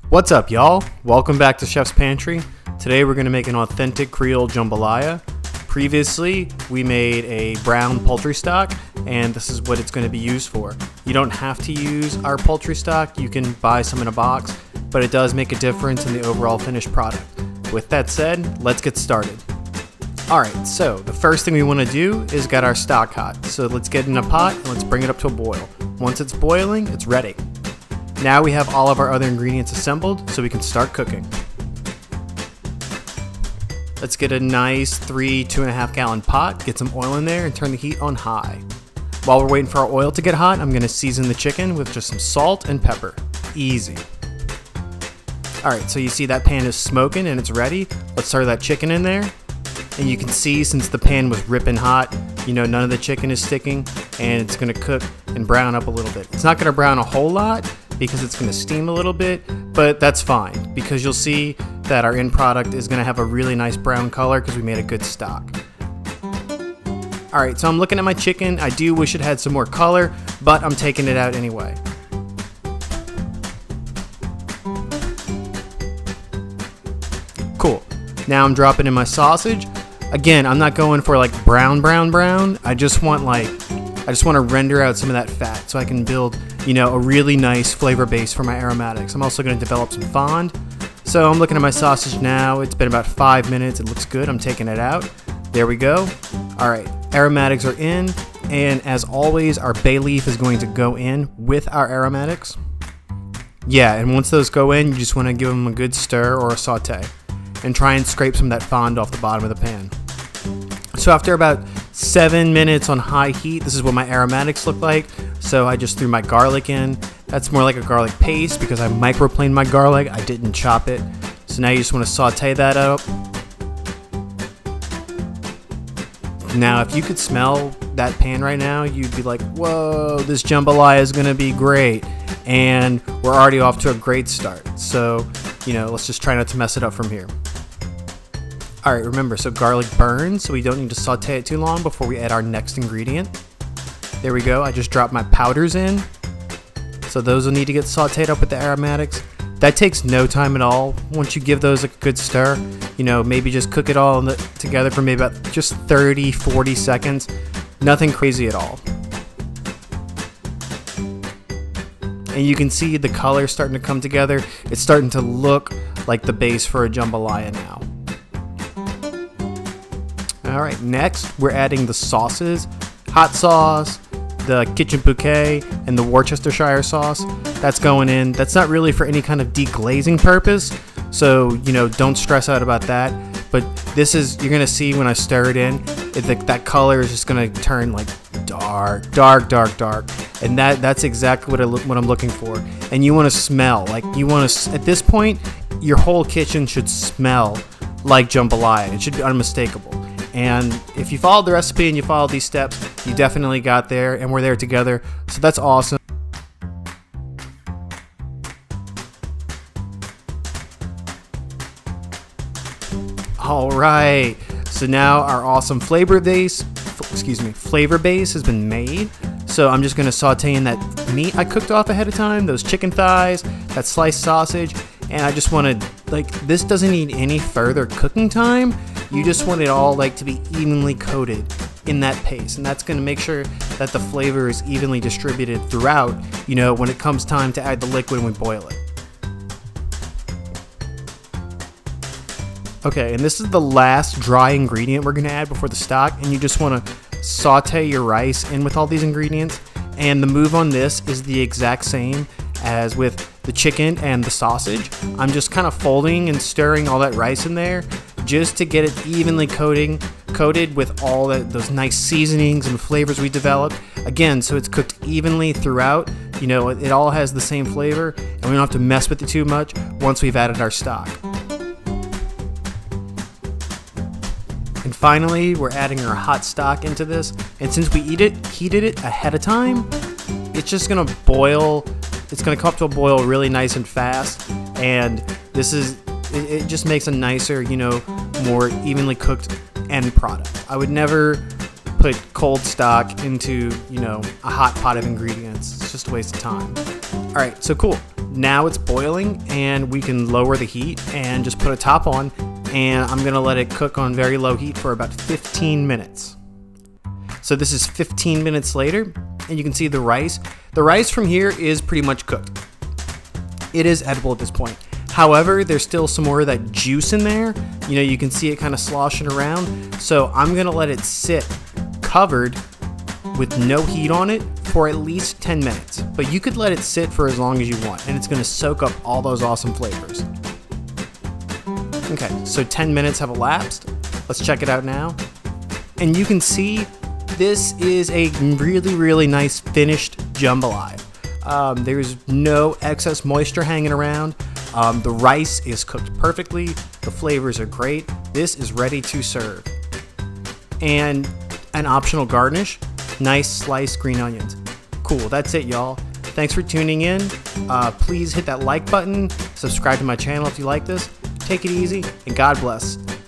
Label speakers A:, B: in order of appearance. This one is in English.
A: What's up, y'all? Welcome back to Chef's Pantry. Today we're going to make an authentic Creole jambalaya. Previously, we made a brown poultry stock, and this is what it's going to be used for. You don't have to use our poultry stock. You can buy some in a box, but it does make a difference in the overall finished product. With that said, let's get started. Alright, so the first thing we want to do is get our stock hot. So let's get in a pot and let's bring it up to a boil. Once it's boiling, it's ready. Now we have all of our other ingredients assembled, so we can start cooking. Let's get a nice 2.5 gallon pot, get some oil in there, and turn the heat on high. While we're waiting for our oil to get hot, I'm going to season the chicken with just some salt and pepper. Easy. Alright, so you see that pan is smoking and it's ready. Let's throw that chicken in there. And you can see, since the pan was ripping hot, you know, none of the chicken is sticking, and it's going to cook and brown up a little bit. It's not going to brown a whole lot because it's going to steam a little bit, but that's fine because you'll see that our end product is going to have a really nice brown color because we made a good stock. Alright, so I'm looking at my chicken. I do wish it had some more color, but I'm taking it out anyway. Cool. Now I'm dropping in my sausage. Again, I'm not going for like brown. I just want to render out some of that fat so I can build, you know, a really nice flavor base for my aromatics. I'm also going to develop some fond. So I'm looking at my sausage now. It's been about 5 minutes. It looks good. I'm taking it out. There we go. All right, aromatics are in. And as always, our bay leaf is going to go in with our aromatics. Yeah, and once those go in, you just want to give them a good stir or a saute. And try and scrape some of that fond off the bottom of the pan. So after about 7 minutes on high heat, this is what my aromatics look like. So I just threw my garlic in. That's more like a garlic paste because I microplaned my garlic. I didn't chop it. So now you just want to saute that up. Now if you could smell that pan right now, you'd be like, whoa, this jambalaya is going to be great. And we're already off to a great start. So, you know, let's just try not to mess it up from here. Alright, remember, so garlic burns, so we don't need to saute it too long before we add our next ingredient. There we go, I just dropped my powders in. So those will need to get sauteed up with the aromatics. That takes no time at all. Once you give those a good stir, you know, maybe just cook it all together for maybe about just 30-40 seconds. Nothing crazy at all. And you can see the color starting to come together. It's starting to look like the base for a jambalaya now. Alright, next we're adding the sauces, hot sauce, the kitchen Bouquet, and the Worcestershire sauce. That's going in. That's not really for any kind of deglazing purpose, so, you know, don't stress out about that. But this is, you're going to see when I stir it in, that color is just going to turn like dark. And that's exactly what I'm looking for. And you want to smell, like you want to, at this point, your whole kitchen should smell like jambalaya. It should be unmistakable. And if you followed the recipe and you followed these steps, you definitely got there, and we're there together. So that's awesome. All right. So now our awesome flavor base has been made. So I'm just going to saute in that meat I cooked off ahead of time, those chicken thighs, that sliced sausage, and I just want to, like, this doesn't need any further cooking time. You just want it all like to be evenly coated in that paste, and that's going to make sure that the flavor is evenly distributed throughout, you know, when it comes time to add the liquid when we boil it. Okay, and this is the last dry ingredient we're going to add before the stock, and you just want to saute your rice in with all these ingredients. And the move on this is the exact same as with the chicken and the sausage. I'm just kind of folding and stirring all that rice in there just to get it evenly coated with all those nice seasonings and flavors we developed. Again, so it's cooked evenly throughout. You know, it all has the same flavor, and we don't have to mess with it too much once we've added our stock. And finally, we're adding our hot stock into this. And since we heated it ahead of time, it's just gonna boil. It's gonna come up to a boil really nice and fast. And it just makes a nicer, you know, more evenly cooked end product. I would never put cold stock into, you know, a hot pot of ingredients. It's just a waste of time. All right, so cool. Now it's boiling, and we can lower the heat and just put a top on, and I'm gonna let it cook on very low heat for about 15 minutes. So this is 15 minutes later, and you can see the rice. The rice from here is pretty much cooked. It is edible at this point. However, there's still some more of that juice in there. You know, you can see it kind of sloshing around. So I'm gonna let it sit covered with no heat on it for at least 10 minutes. But you could let it sit for as long as you want, and it's gonna soak up all those awesome flavors. Okay, so 10 minutes have elapsed. Let's check it out now. And you can see this is a really, really nice finished jambalaya. There's no excess moisture hanging around. The rice is cooked perfectly. The flavors are great. This is ready to serve. And an optional garnish, nice sliced green onions. Cool, that's it, y'all. Thanks for tuning in. Please hit that like button. Subscribe to my channel if you like this. Take it easy, and God bless.